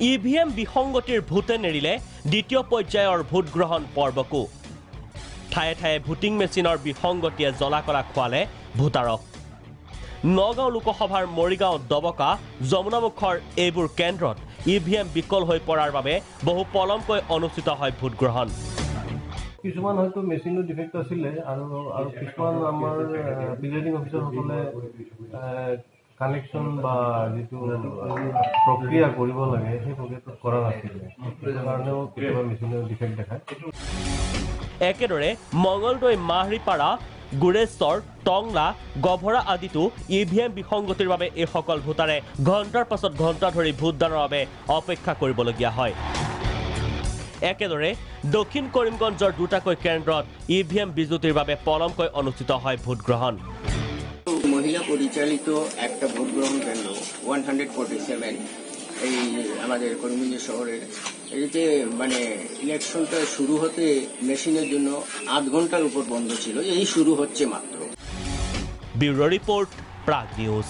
EVM বিসংগতিৰ ভোটে নেৰিলে দ্বিতীয় পৰ্যায়ৰ ভোটগ্ৰহণ পৰ্বকো ঠায়ে ঠায়ে ভোটিং মেচিনৰ বিসংগতিয়ে জ্বলাকলা খোৱালে ভোটাৰক নগাঁও লোকসভাৰ মৰিগাঁও দবকা যমুনামুখৰ এইবোৰ কেন্দ্ৰত ইভিএম বিকল হৈ পৰাৰ বাবে বহু পলমকৈ অনুষ্ঠিত হয় ভোটগ্ৰহণ কিছুমান হয়তো মেচিনৰ ডিফেক্ট আছিলে আৰু কিছুমান আমাৰ প্ৰিজাইডিং অফিচাৰসকলে কানেকশ্যন বা যিটো প্ৰক্ৰিয়া কৰিব লাগে সেই প্ৰক্ৰিয়াটো কৰা নাছিলে কাৰণেও কেতিয়াবা মেচিনৰ ডিফেক্ট দেখায় একেদৰে মঙলদৈ মাহৰিপাৰা গুৰেশ্বৰ টংলা গভৰা আদিতো ইভিএম বিসংগতিৰ বাবে এইসকল ভোটাৰে ঘণ্টাৰ পাছত ঘণ্টা ধৰি ভোটদানৰ বাবে অপেক্ষা কৰিবলগীয়া হয় একেদৰে দক্ষিণ কৰিমগঞ্জৰ দুটাকৈ কেন্দ্ৰত ইভিএম বিজুতিৰ বাবে পলমকৈ অনুষ্ঠিত হয় ভোটগ্ৰহণ মহিলা পরিচালিত একটা ভোট গ্রহণ কেন্দ্র 147 এই আমাদের করিমগঞ্জ শহরের এতে মানে ইলেকশনটা শুরু হতে মেশিনের জন্য আধ ঘন্টার উপর বন্ধ ছিল এই শুরু হচ্ছে মাত্র ব্যুরো রিপোর্ট প্রাগ নিউজ